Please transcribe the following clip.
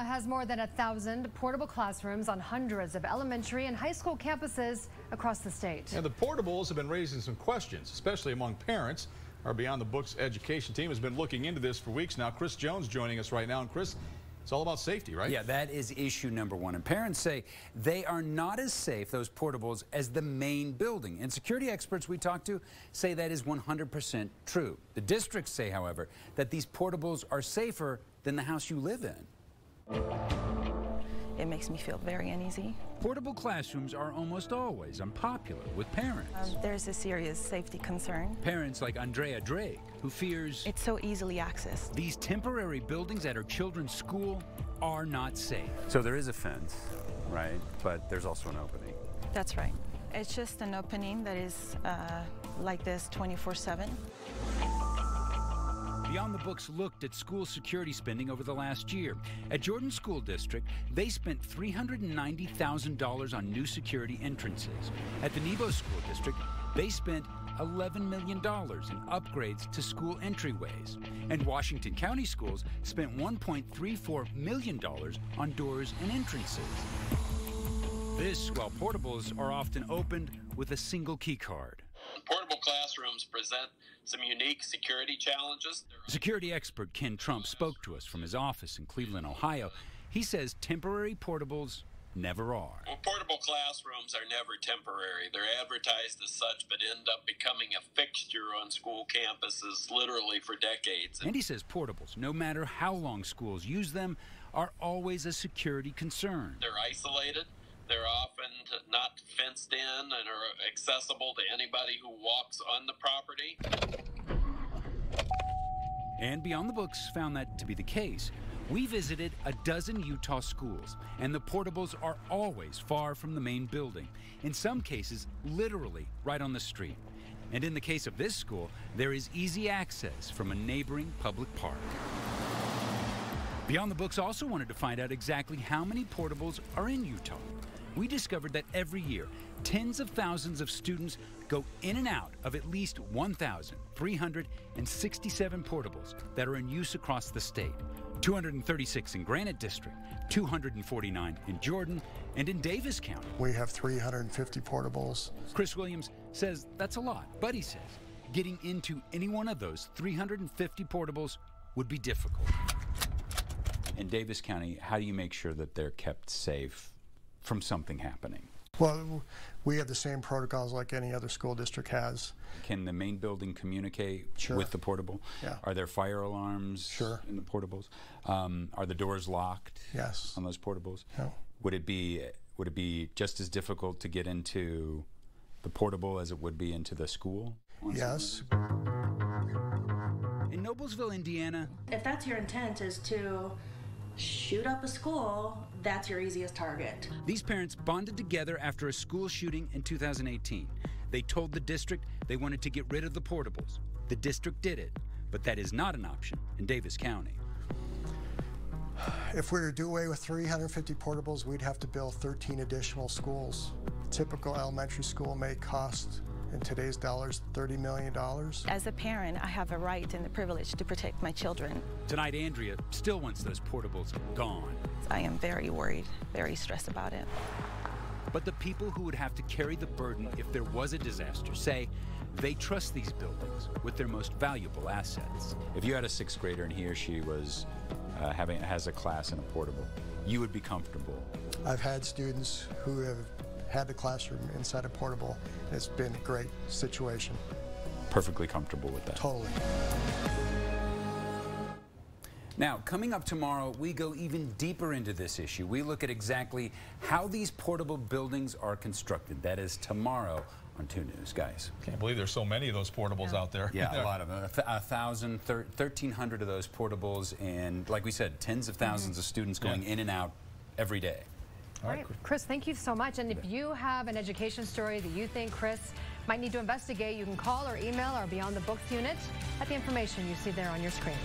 has more than 1,000 portable classrooms on hundreds of elementary and high school campuses across the state. And the portables have been raising some questions, especially among parents. Our Beyond the Books education team has been looking into this for weeks now. Chris Jones joining us right now. And Chris, it's all about safety, right? Yeah, that is issue number one. And parents say they are not as safe, those portables, as the main building. And security experts we talked to say that is 100% true. The districts say, however, that these portables are safer than the house you live in. It makes me feel very uneasy. Portable classrooms are almost always unpopular with parents. There's a serious safety concern. Parents like Andrea Drake, who fears it's so easily accessed. These temporary buildings at her children's school are not safe. So there is a fence, right? But there's also an opening. That's right. It's just an opening that is like this 24/7. Beyond the Books looked at school security spending over the last year. At Jordan School District, they spent $390,000 on new security entrances. At the Nebo School District, they spent $11 million in upgrades to school entryways. And Washington County Schools spent $1.34 million on doors and entrances. This while portables are often opened with a single key card. Portable classrooms present some unique security challenges. Security expert Ken Trump spoke to us from his office in Cleveland, Ohio. He says temporary portables never are. Well, portable classrooms are never temporary. They're advertised as such, but end up becoming a fixture on school campuses literally for decades. And he says portables, no matter how long schools use them, are always a security concern. They're isolated. They're often not fenced in and are accessible to anybody who walks on the property. And Beyond the Books found that to be the case. We visited a dozen Utah schools, and the portables are always far from the main building. In some cases, literally right on the street. And in the case of this school, there is easy access from a neighboring public park. Beyond the Books also wanted to find out exactly how many portables are in Utah. We discovered that every year, tens of thousands of students go in and out of at least 1,367 portables that are in use across the state. 236 in Granite District, 249 in Jordan, and in Davis County. We have 350 portables. Chris Williams says that's a lot, but he says getting into any one of those 350 portables would be difficult. In Davis County, how do you make sure that they're kept safe from something happening? Well, we have the same protocols like any other school district has. Can the main building communicate Sure. with the portable? Yeah. Are there fire alarms Sure. in the portables? Are the doors locked Yes. on those portables? No. Would it be just as difficult to get into the portable as it would be into the school? Yes. In Noblesville, Indiana, if that's your intent, is to shoot up a school, that's your easiest target. these parents bonded together after a school shooting in 2018. They told the district they wanted to get rid of the portables. The district did it, but that is not an option in Davis County. If we were to do away with 350 portables, we'd have to build 13 additional schools. A typical elementary school may cost, in today's dollars, $30 million. As a parent, I have a right and the privilege to protect my children. Tonight, Andrea still wants those portables gone. I am very worried, very stressed about it. But the people who would have to carry the burden if there was a disaster say they trust these buildings with their most valuable assets. If you had a sixth grader and he or she was has a class in a portable, you would be comfortable. I've had students who have had the classroom inside a portable. It's been a great situation. Perfectly comfortable with that. Totally. Now, coming up tomorrow, we go even deeper into this issue. We look at exactly how these portable buildings are constructed. That is tomorrow on 2 News, guys. Can't believe there's so many of those portables out there. Yeah, a lot of them. 1,300 of those portables, and like we said, tens of thousands of students going in and out every day. All right, Chris, thank you so much. And if you have an education story that you think Chris might need to investigate, you can call or email our Beyond the Books unit at the information you see there on your screen.